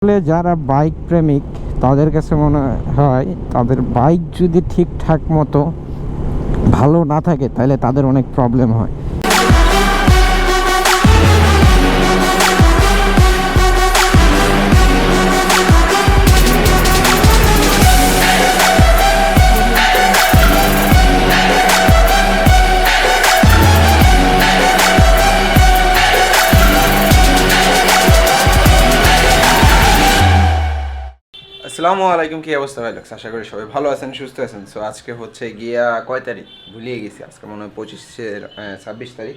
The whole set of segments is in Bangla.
আসলে যারা বাইক প্রেমিক তাদের কাছে মনে হয় তাদের বাইক যদি ঠিকঠাক মতো ভালো না থাকে তাহলে তাদের অনেক প্রবলেম হয়। আসসালামু আলাইকুম, কি অবস্থা ভাই লোকস? আশা করি সবাই ভালো আছেন, সুস্থ আছেন। সো আজকে হচ্ছে গিয়া কয় তারিখ ভুলিয়ে গেছি, আজকে মনে হয় 26 তারিখ।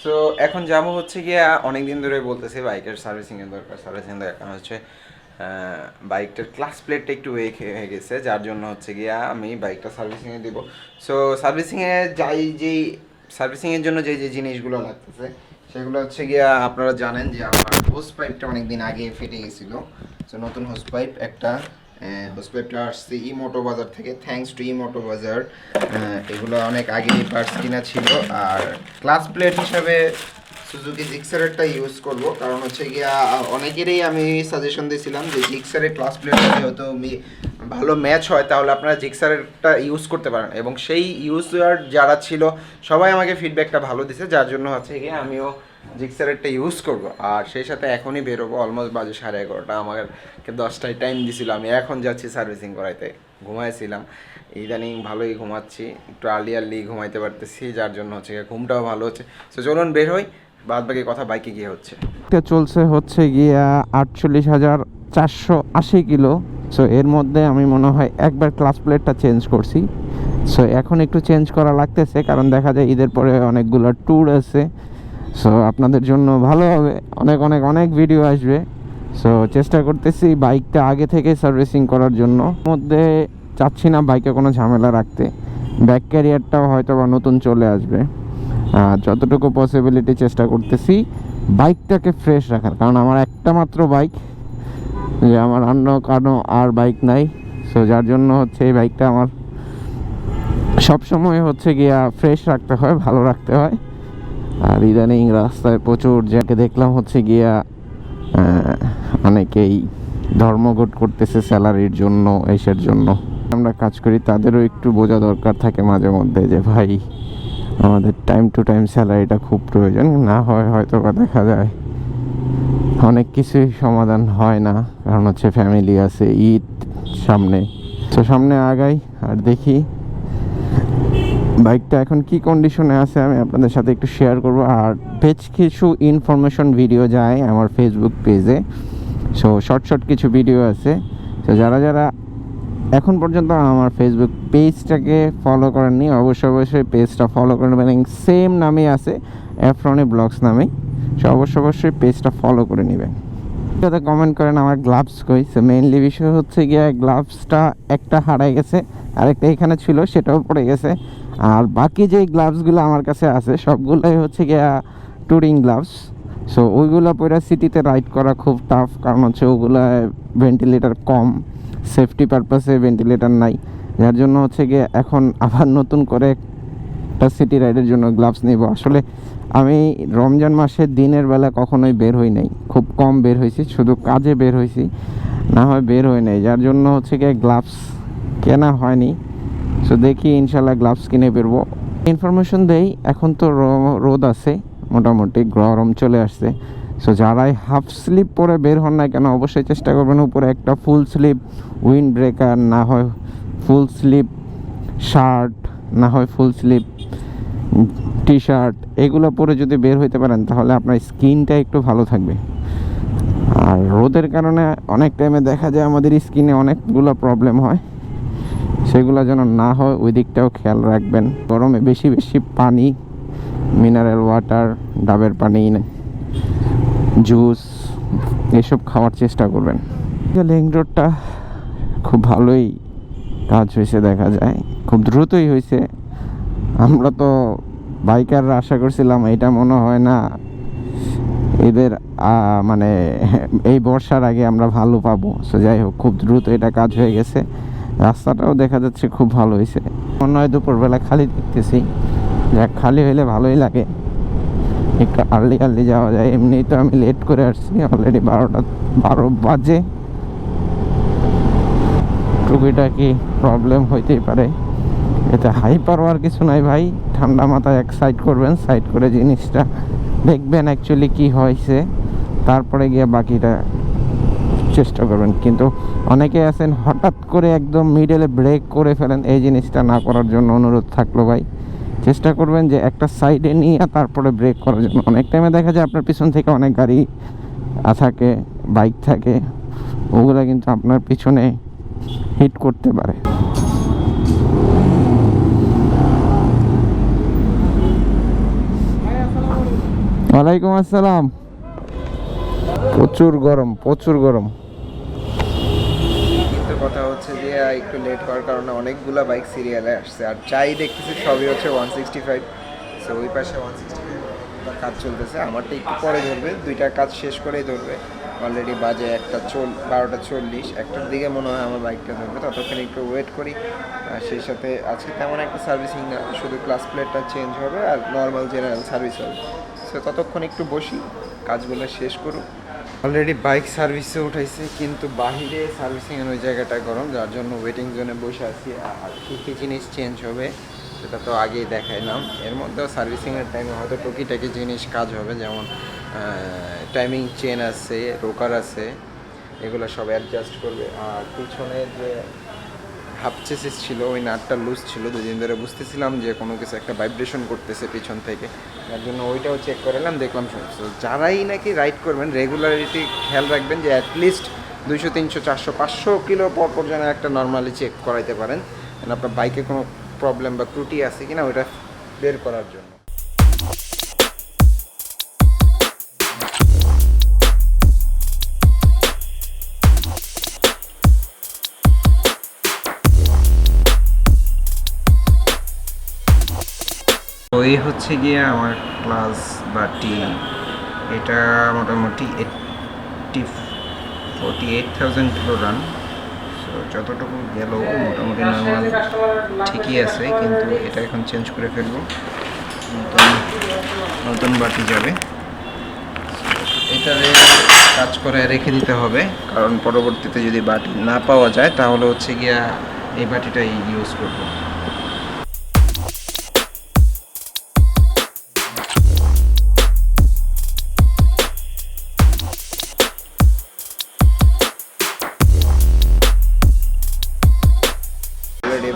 সো এখন যাবো হচ্ছে গিয়া, অনেক দিন ধরে বলতেছি বাইকের সার্ভিসিংয়ের দরকার, সার্ভিসিং দরকার। কারণ হচ্ছে বাইকটার ক্লাস প্লেটটা একটু ওয়েক হয়ে গেছে, যার জন্য হচ্ছে গিয়া আমি বাইকটা সার্ভিসিংয়ে দিব। সো সার্ভিসিংয়ে সার্ভিসিংয়ের জন্য যে জিনিসগুলো লাগতেছে সেগুলো হচ্ছে গিয়া, আপনারা জানেন যে আমার হোস পাইপটা অনেক দিন আগে ফেটে গেছিলো। সো নতুন হোস পাইপ একটা, হোস পাইপটা আসছে মোটো বাজার থেকে, থ্যাঙ্কস টু মোটো বাজার। এগুলো অনেক আগে পার্টস কিনা ছিল। আর ক্লাস প্লেট হিসাবে সুজুকি জিক্সারেরটা ইউজ করব, কারণ হচ্ছে গিয়া অনেকেরই আমি সাজেশন দিয়েছিলাম যে জিক্সারের ক্লাস প্লেটটা যেহেতু ভালো ম্যাচ হয় তাহলে আপনারা জিক্সারেরটা ইউজ করতে পারেন, এবং সেই ইউজার যারা ছিল সবাই আমাকে ফিডব্যাকটা ভালো দিছে, যার জন্য হচ্ছে গিয়ে আমিও জিক্সারেরটা ইউজ করব। আর সেই সাথে এখনই বেরোবো, অলমোস্ট বাজে 11:30। আমাকে 10টায় টাইম দিছিল, আমি এখন যাচ্ছি সার্ভিসিং করাইতে। ঘুমাইছিলাম, ইদানিং ভালোই ঘুমাচ্ছি, একটু আর্লি ঘুমাইতে পারতেছি, যার জন্য হচ্ছে ঘুমটাও ভালো হচ্ছে। তো চলুন বের হই, বাদ বাকি কথা বাইকে গিয়ে হচ্ছে। চলছে হচ্ছে গিয়া 48,480 কিলো। সো এর মধ্যে আমি মনে হয় একবার ক্লাস প্লেটটা চেঞ্জ করছি। সো এখন একটু চেঞ্জ করা লাগতেছে, কারণ দেখা যায় ঈদের পরে অনেকগুলো ট্যুর আছে। সো আপনাদের জন্য ভালো হবে, অনেক ভিডিও আসবে। সো চেষ্টা করতেছি বাইকটা আগে থেকে সার্ভিসিং করার জন্য। মধ্যে চাচ্ছি না বাইকে কোনো ঝামেলা রাখতে। ব্যাক ক্যারিয়ারটাও হয়তো বা নতুন চলে আসবে। যতটুকু পসিবিলিটি চেষ্টা করতেছি বাইকটাকে ফ্রেশ রাখার, কারণ আমার একটা মাত্র বাইক, যে আমার অন্য কারো আর বাইক নাই। সো যার জন্য হচ্ছে এই বাইকটা আমার সবসময় হচ্ছে গিয়া ফ্রেশ রাখতে হয়, ভালো রাখতে হয়। আর ইদানিং রাস্তায় প্রচুর যাকে দেখলাম হচ্ছে গিয়া অনেকেই ধর্মঘট করতেছে স্যালারির জন্য, এসের জন্য। আমরা কাজ করি, তাদেরও একটু বোঝা দরকার থাকে মাঝে মধ্যে যে ভাই আমাদের টাইম টু টাইম স্যালারিটা খুব প্রয়োজন। না হয় হয়তো বা দেখা যায় অনেক কিছুই সমাধান হয় না, কারণ হচ্ছে ফ্যামিলি আছে, ঈদ সামনে। তো সামনে আগাই আর দেখি বাইকটা এখন কি কন্ডিশনে আছে আমি আপনাদের সাথে একটু শেয়ার করব। আর বেশ কিছু ইনফরমেশন ভিডিও যায় আমার ফেসবুক পেজে। সো শর্ট কিছু ভিডিও আছে। তো যারা এখন পর্যন্ত আমার ফেসবুক পেজটাকে ফলো করেননি, অবশ্যই পেজটা ফলো করে নেবেন। সেম নামে আছে, ফ্রনি ব্লগস নামে। সো অবশ্যই পেজটা ফলো করে নেবেন। যাতে কমেন্ট করেন আমার গ্লাভস কই। সো মেইনলি বিষয় হচ্ছে গিয়ে গ্লাভসটা একটা হারাই গেছে, আরেকটা এখানে ছিল, সেটাও পড়ে গেছে। আর বাকি যে গ্লাভসগুলো আমার কাছে আছে সবগুলোই হচ্ছে গিয়া ট্যুরিং গ্লাভস। সো ওইগুলো পরে সিটিতে রাইড করা খুব টাফ, কারণ হচ্ছে ওগুলো ভেন্টিলেটার কম, সেফটি পারপাসে ভেন্টিলেটার নাই। যার জন্য হচ্ছে গিয়ে এখন আবার নতুন করে একটা সিটি রাইডের জন্য গ্লাভস নেব। আসলে আমি রমজান মাসে দিনের বেলা কখনোই বের হই নাই, খুব কম বের হয়েছি, শুধু কাজে বের হয়েছি, না হয় বের হই নাই। যার জন্য হচ্ছে গিয়ে গ্লাভস কেনা হয়নি। সো দেখি ইনশাল্লাহ গ্লাভস কিনে বেরবো। ইনফরমেশন দেই, এখন তো রোদ আছে, মোটামুটি গরম চলে আসছে। সো যারাই হাফ স্লিপ পরে বের হন না কেন, অবশ্যই চেষ্টা করবেন উপরে একটা ফুল স্লিপ উইন্ড ব্রেকার, না হয় ফুল স্লিপ শার্ট, না হয় ফুল স্লিপ টি শার্ট, এগুলো পরে যদি বের হইতে পারেন তাহলে আপনার স্কিনটা একটু ভালো থাকবে। আর রোদের কারণে অনেক টাইমে দেখা যায় আমাদের স্কিনে অনেকগুলো প্রবলেম হয়, সেগুলো যেন না হয় ওই দিকটাও খেয়াল রাখবেন। গরমে বেশি পানি, মিনারেল ওয়াটার, ডাবের পানি, জুস এসব খাওয়ার চেষ্টা করবেন। লিঙ্ক রোডটা খুব ভালোই কাজ হয়েছে, দেখা যায় খুব দ্রুতই হয়েছে। আমরা তো বাইকাররা আশা করছিলাম এটা মনে হয় না এদের মানে এই বর্ষার আগে আমরা ভালো পাবো। সো যাই হোক, খুব দ্রুত এটা কাজ হয়ে গেছে। রাস্তাটাও দেখা যাচ্ছে খুব ভালো হয়েছে। মনে হয় দুপুরবেলা খালি দেখতেছি, যাক খালি হইলে ভালোই লাগে। একটু আর্লি যাওয়া যায়। এমনি তো আমি লেট করে আসছি, অলরেডি 12 বাজে। টুকিটাকি প্রবলেম হইতেই পারে, এতে হাইপার হওয়ার কিছু নাই ভাই। ঠান্ডা মাথায় এক সাইড করবেন, সাইড করে জিনিসটা দেখবেন অ্যাকচুয়ালি কি হয়েছে, তারপরে গিয়ে বাকিটা চেষ্টা করবেন। কিন্তু অনেকে আছেন হঠাৎ করে একদম মিডলে ব্রেক করে ফেলেন, এই জিনিসটা না করার জন্য অনুরোধ থাকলো ভাই। চেষ্টা করবেন যে একটা সাইডে নিয়ে তারপরে ব্রেক করার জন্য। অনেক টাইমে দেখা যায় আপনার পিছন থেকে অনেক গাড়ি থাকে, বাইক থাকে, ওগুলো কিন্তু আপনার পিছনে হিট করতে পারে। ওয়ালাইকুম আসসালাম। প্রচুর গরম। কিন্তু কথা হচ্ছে যে একটু লেট হওয়ার কারণে অনেকগুলা বাইক সিরিয়ালে আসছে, আর চাই দেখতেছি সবই হচ্ছে 165। সো ওই পাশে 165 কাজ চলতেছে, আমারটা একটু পরে ধরবে, দুইটা কাজ শেষ করেই ধরবে। অলরেডি বাজে 12:40, 1টার দিকে মনে হয় আমার বাইকটা ধরবে, ততক্ষণ একটু ওয়েট করি। আর সেই সাথে আজকে তেমন একটা সার্ভিসিং না, শুধু ক্লাস প্লেটটা চেঞ্জ হবে আর নর্মাল জেনারেল সার্ভিস হবে। সো ততক্ষণ একটু বসি, কাজগুলো শেষ করুক। অলরেডি বাইক সার্ভিসে উঠাইছে, কিন্তু বাহিরে সার্ভিসিংয়ের ওই জায়গাটা গরম, যার জন্য ওয়েটিং জোনে বসে আছি। আর কী কী জিনিস চেঞ্জ হবে সেটা তো আগেই দেখাইলাম। এর মধ্যেও সার্ভিসিংয়ের টাইমে হয়তো টুকিটাকি জিনিস কাজ হবে, যেমন টাইমিং চেন আছে, রোকার আছে, এগুলো সব অ্যাডজাস্ট করবে। আর পিছনে যে হাফ চেসিস ছিল, ওই নাটটা লুজ ছিল, দুদিন ধরে বুঝতেছিলাম যে কোনো কিছু একটা ভাইব্রেশন করতেছে পিছন থেকে, তার জন্য ওইটাও চেক করালাম, দেখলাম সমস্যা। যারাই নাকি রাইড করবেন রেগুলারিটি খেয়াল রাখবেন যে অ্যাটলিস্ট 200, 300, 400, 500 কিলো পর যেন একটা নর্মালি চেক করাইতে পারেন, আপনার বাইকে কোনো প্রবলেম বা ত্রুটি আছে কিনা ওইটা বের করার জন্য। এই হচ্ছে গিয়ে আমার ক্লাস বা টি, এটা মোটামুটি 48,000 কিলো রান। সো যতটুকু গেল মোটামুটি নর্মাল ঠিকই আছে, কিন্তু এটা এখন চেঞ্জ করে ফেলবো, নতুন বাটি যাবে। এটারে কাজ করে রেখে দিতে হবে, কারণ পরবর্তীতে যদি বাটি না পাওয়া যায় তাহলে হচ্ছে গিয়া এই বাটিটাই ইউজ করবো।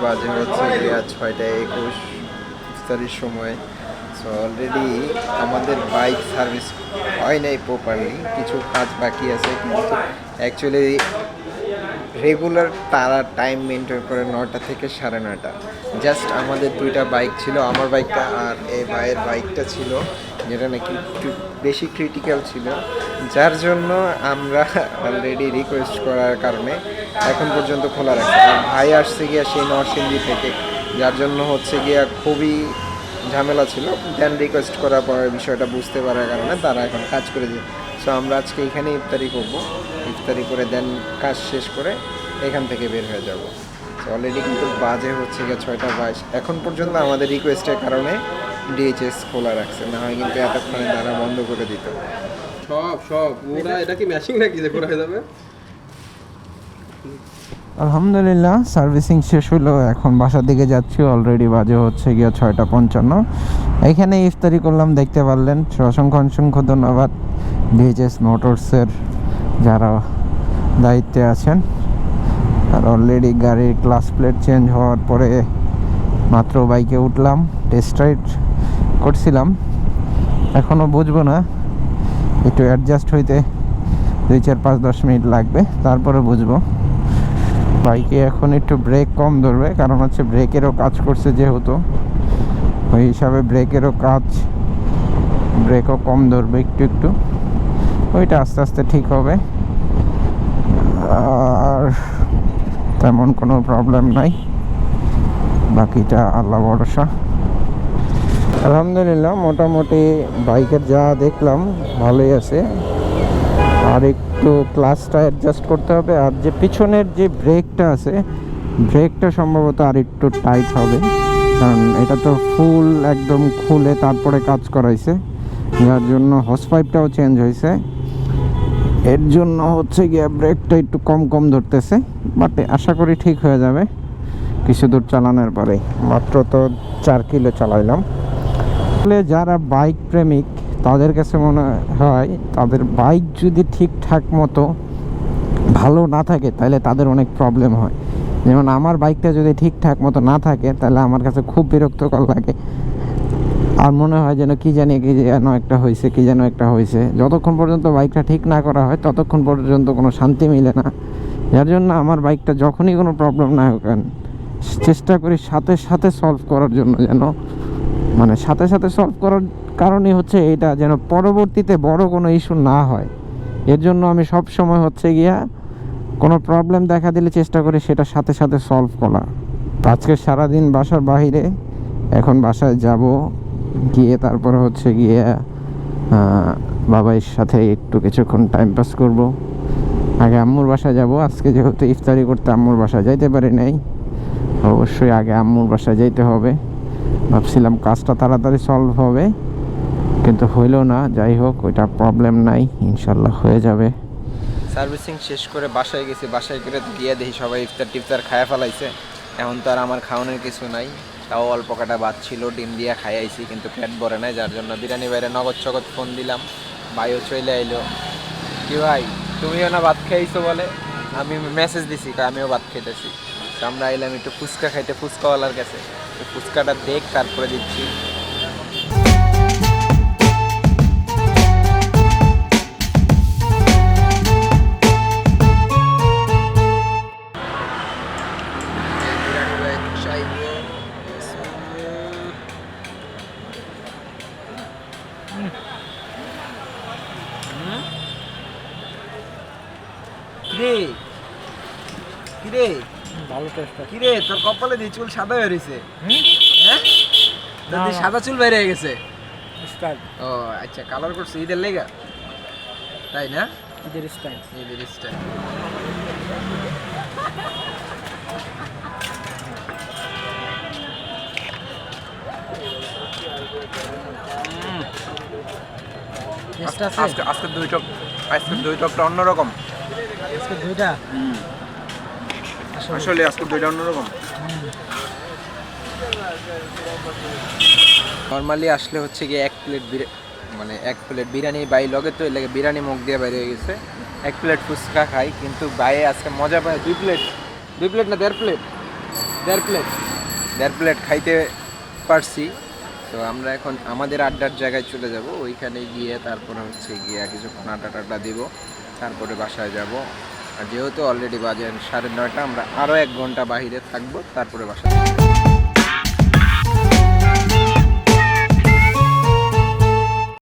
বাজে হচ্ছে গিয়া 6:21 ইফতারির সময়। সো অলরেডি আমাদের বাইক সার্ভিস হয় নাই প্রপারলি, কিছু কাজ বাকি আছে, কিন্তু অ্যাকচুয়ালি রেগুলার তারা টাইম মেনটেন করে 9টা থেকে 9:30। জাস্ট আমাদের দুইটা বাইক ছিল, আমার বাইকটা আর এই ভাইয়ের বাইকটা ছিল, যেটা নাকি একটু বেশি ক্রিটিক্যাল ছিল, যার জন্য আমরা অলরেডি রিকোয়েস্ট করার কারণে এখন পর্যন্ত খোলা রাখছে। আর ভাই আসছে গিয়া সেই নরসিংদী থেকে, যার জন্য হচ্ছে গিয়া খুবই ঝামেলা ছিল। দেন রিকোয়েস্ট করার পর বিষয়টা বুঝতে পারার কারণে তারা এখন কাজ করে দিয়ে। সো আমরা আজকে এখানে ইফতারি করবো, ইফতারি করে দেন কাজ শেষ করে এখান থেকে বের হয়ে যাব। সো অলরেডি কিন্তু বাজে হচ্ছে গিয়ে 6:22। এখন পর্যন্ত আমাদের রিকোয়েস্টের কারণে ডিএইচএস খোলা রাখছে, না হয় কিন্তু এতক্ষণে তারা বন্ধ করে দিত। সব ওরা এটা কি ম্যাচিং নাকি যে করা যাবে? আলহামদুলিল্লাহ সার্ভিসিং শেষ হলো, এখন বাসার দিকে যাচ্ছি। অলরেডি বাজে হচ্ছে গিয়ে 6:55। এখানে ইফতারি করলাম, দেখতে পারলেন। অসংখ্য ধন্যবাদ ভিএইচএস মোটরসের যারা দায়িত্বে আছেন। আর অলরেডি গাড়ির ক্লাস প্লেট চেঞ্জ হওয়ার পরে মাত্র বাইকে উঠলাম, টেস্ট রাইড করছিলাম, এখনও বুঝবো না, একটু অ্যাডজাস্ট হইতে 2, 4, 5, 10 মিনিট লাগবে, তারপরে বুঝবো। বাইকে এখন একটু ব্রেক কম ধরবে, কারণ হচ্ছে ব্রেকেরও কাজ করছে যেহেতু, ওই হিসাবে ব্রেকও কম ধরবে একটু, ওইটা আস্তে আস্তে ঠিক হবে। আর তেমন কোনো প্রবলেম নাই, বাকিটা আল্লাহ ভরসা। আলহামদুলিল্লাহ মোটামুটি বাইকের যা দেখলাম ভালোই আছে। আর একটু ক্লাসটা অ্যাডজাস্ট করতে হবে, আর যে পিছনের যে ব্রেকটা আছে, ব্রেকটা সম্ভবত আর একটু টাইট হবে, কারণ এটা তো ফুল একদম খুলে তারপরে কাজ করাইছে। যার জন্য হোস পাইপটাও চেঞ্জ হয়েছে, এর জন্য হচ্ছে গিয়ে ব্রেকটা একটু কম কম ধরতেছে, বাট আশা করি ঠিক হয়ে যাবে কিছু দূর চালানোর পরে। মাত্র তো 4 কিলো চালাইলাম। আসলে যারা বাইক প্রেমিক তাদের কাছে মনে হয় তাদের বাইক যদি ঠিকঠাক মতো ভালো না থাকে তাহলে তাদের অনেক প্রবলেম হয়। যেমন আমার বাইকটা যদি ঠিকঠাক মতো না থাকে তাহলে আমার কাছে খুব বিরক্তকর লাগে, আর মনে হয় যেন কি যেন একটা হয়েছে। যতক্ষণ পর্যন্ত বাইকটা ঠিক না করা হয় ততক্ষণ পর্যন্ত কোনো শান্তি মিলে না। যার জন্য আমার বাইকটা যখনই কোনো প্রবলেম না হোক চেষ্টা করি সাথে সাথে সলভ করার জন্য, যেন মানে সাথে সাথে সলভ করার কারণই হচ্ছে এটা, যেন পরবর্তীতে বড় কোনো ইস্যু না হয়। এর জন্য আমি সব সময় হচ্ছে গিয়া কোনো প্রবলেম দেখা দিলে চেষ্টা করি সেটা সাথে সাথে সলভ করা। আজকে সারাদিন বাসার বাইরে, এখন বাসায় যাব, গিয়ে তারপরে হচ্ছে গিয়ে বাবার সাথে একটু কিছুক্ষণ টাইম পাস করব। আগে আম্মুর বাসায় যাব, আজকে যেহেতু ইফতারি করতে আম্মুর বাসায় যাইতে পারি নাই, অবশ্যই আগে আম্মুর বাসায় যাইতে হবে। ভাবছিলাম কাজটা তাড়াতাড়ি সলভ হবে, কিন্তু হইল না। যাই হোক, ওইটা প্রবলেম নাই, ইনশাল্লাহ হয়ে যাবে। সার্ভিসিং শেষ করে বাসায় গেছি, বাসায় করে গিয়ে দেখি সবাই ইফতার টিফতার খায়া ফেলাইছে। এখন তো আর আমার খাওয়ানোর কিছু নাই, তাও অল্প কাটা ভাত ছিল, ডিম দিয়ে খাইয়াইছি, কিন্তু পেট ভরে নাই। যার জন্য বিরিয়ানি বাইরে নগদ চগদ ফোন দিলাম, ভাইও চলে আইলো। কি ভাই তুমিও না ভাত খাইছো বলে, আমি মেসেজ দিছি আমিও ভাত খাইতেছি। আমরা আইলাম একটু ফুচকা খাইতে ফুচকাওয়ালার কাছে, ফুচকাটা দেখ তারপরে দিচ্ছি। কিরে ভালো টেস্ট। কিরে তোর কপালে দিয়ে চুল সাদা হয়ে রয়েছে? হ্যাঁ, তোর সাদা চুল বের হয়ে গেছে। স্টাইল। ও আচ্ছা, কালার করছে ঈদের লেগা, তাই না? ঈদের স্টাইল। ঈদের স্টাইল। আজকে দুই টকটা অন্যরকম। আজকে দুইটা আসলে আজকে দুইটা অন্যরকম। নর্মালি আসলে হচ্ছে গিয়ে এক প্লেট বিরিয়ানি বাই লগে, তো এর লাগে বিরিয়ানি মুখ দিয়ে বাইরে হয়ে গেছে। 1 প্লেট ফুচকা খাই, কিন্তু বাইরে আজকে মজা পায় 2 প্লেট না 1.5 প্লেট খাইতে পারছি। তো আমরা এখন আমাদের আড্ডার জায়গায় চলে যাব, ওইখানে গিয়ে তারপরে হচ্ছে গিয়ে কিছুক্ষণ আড্ডা দিব, তারপরে বাসায় যাব। আর যেহেতু অলরেডি বাজে 9:30, আমরা আরও 1 ঘন্টা বাহিরে থাকবো, তারপরে বাসায়।